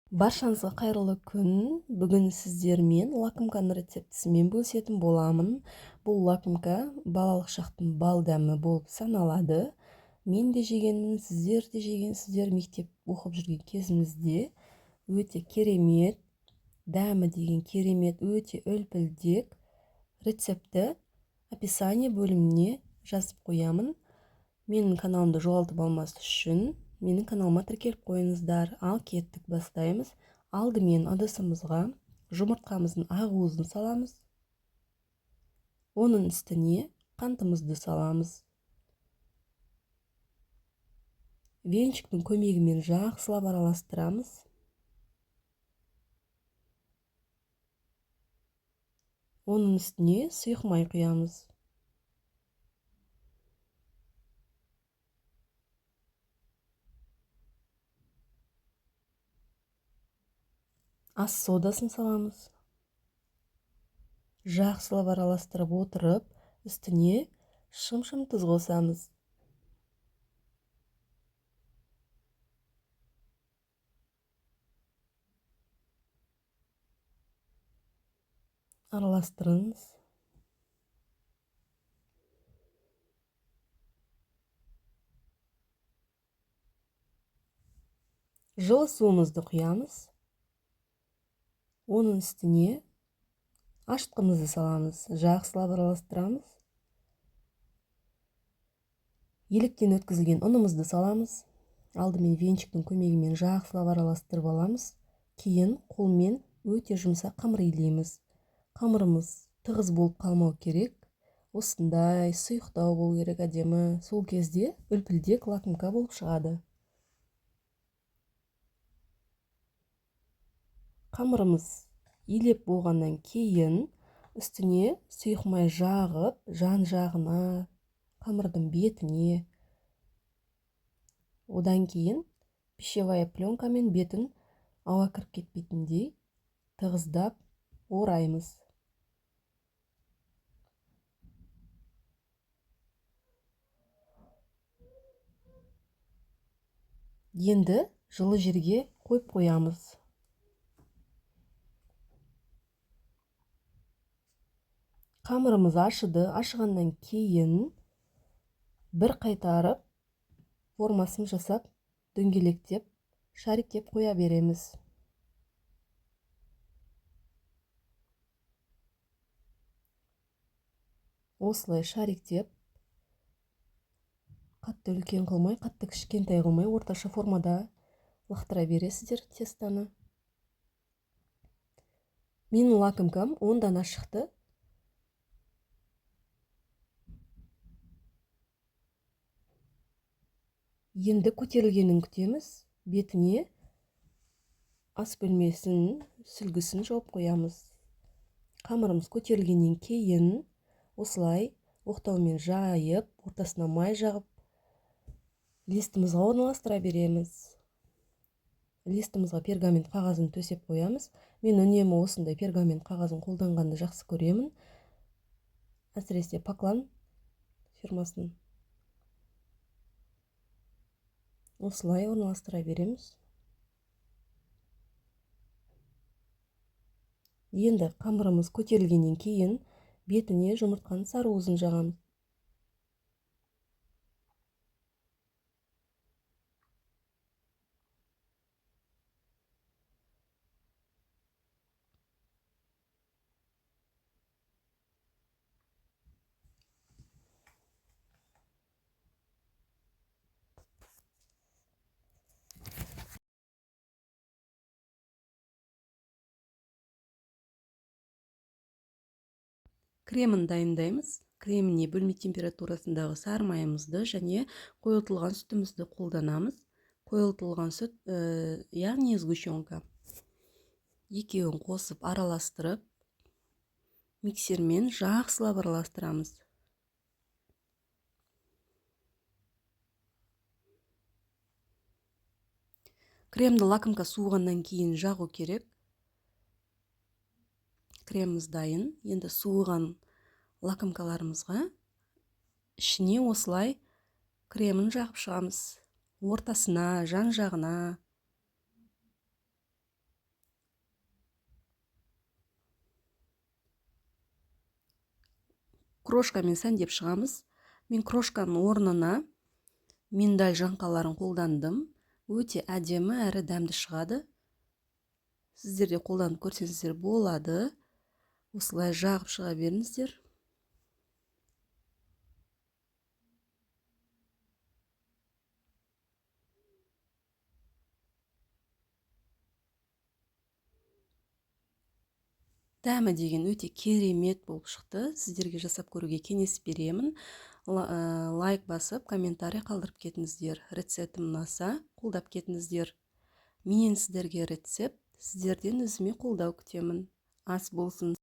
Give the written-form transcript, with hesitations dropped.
Баршаңызға қайырлы күн. Бүгін сіздермен лакомканың рецептісімен бөлісетін боламын. Бұл лакомка балалық шақтың бал дәмі болып саналады. Мен де жегенмін, сіздер де жегенсіздер мектеп оқып жүрген кезімізде. Өте керемет, дәмі деген керемет, өте үлпілдек. Рецепті описание бөліміне жазып қоямын. Менің каналымды жоғалтып алмас үшін менің каналыма тіркеліп қойыңыздар. Ал кеттік, бастаймыз. Алдымен ыдысымызға жұмыртқамыздың ақуызын саламыз. Оның үстіне қантымызды саламыз. Венчиктің көмегімен жақсылап араластырамыз. Оның үстіне сұйық май құямыз. Ас содасын саламыз. Жақсылап араластырып отырып, үстіне шым-шым тұз қосамыз. Араластырыңыз. Жылы суымызды құямыз. Оның үстіне ашытқымызды саламыз. Жақсылап араластырамыз. Електен өткізілген ұнымызды саламыз. Алдымен венчиктің көмегімен жақсылап араластырып аламыз. Кейін қолмен өте жұмсақ қамыр илейміз. Қамырымыз тығыз болып қалмау керек. Осындай сұйықтау болу керек, әдемі. Сол кезде үлпілдек лакомка болып шығады. Қамырымыз илеп болғаннан кейін үстіне сұйық май жағып, жан-жағына, қамырдың бетіне. Одан кейін пищевая пленкамен бетін ауа кіріп кетпейтіндей тығыздап ораймыз. Енді жылы жерге қойып қоямыз. Қамырымыз ашыды. Ашығаннан кейін бір қайтарып формасын жасап, дөңгелектеп, шариктеп қоя береміз. Осылай шариктеп, қатты үлкен қылмай, қатты кішкентай қылмай, орташа формада лақтыра бересіздер тестаны. Менің лакомкам 10 дана шықты. Енді көтерілгенін күтеміз. Бетіне ас бөлмесінің сүлгісін жауып қоямыз. Қамырымыз көтерілгеннен кейін осылай оқтаумен жайып, ортасына май жағып, листімізға орналастыра береміз. Листімізға пергамент қағазын төсеп қоямыз. Мен үнемі осындай пергамент қағазын қолданғанды жақсы көремін. Әсіресе Поклан фирмасын. Осылай орналастыра береміз. Енді қамырымыз көтерілгеннен кейін бетіне жұмыртқаның сарыуызын жағамыз. Кремін дайындаймыз. Креміне бөлме температурасындағы сары майымызды және қойылтылған сүтімізді қолданамыз. Қойылтылған сүт, яғни сгущенка. Екеуін қосып араластырып, миксермен жақсылап араластырамыз. Кремді лакомка суығаннан кейін жағу керек. Креміміз дайын. Енді суыған лакомкаларымызға ішіне осылай кремін жағып шығамыз. Ортасына, жан-жағына. крошкамен сәндеп шығамыз. Мен крошканың орнына миндаль жаңқаларын қолдандым. Өте әдемі әрі дәмді шығады. Сіздер де қолданып көрсеңіздер болады. Осылай жағып шыға беріңіздер. Дәмі деген өте керемет болып шықты. Сіздерге жасап көруге кеңес беремін. Лайк басып, комментарий қалдырып кетіңіздер. Рецептім ұнаса, қолдап кетіңіздер. Менен сіздерге рецепт, сіздерден өзіме қолдау күтемін. Ас болсын.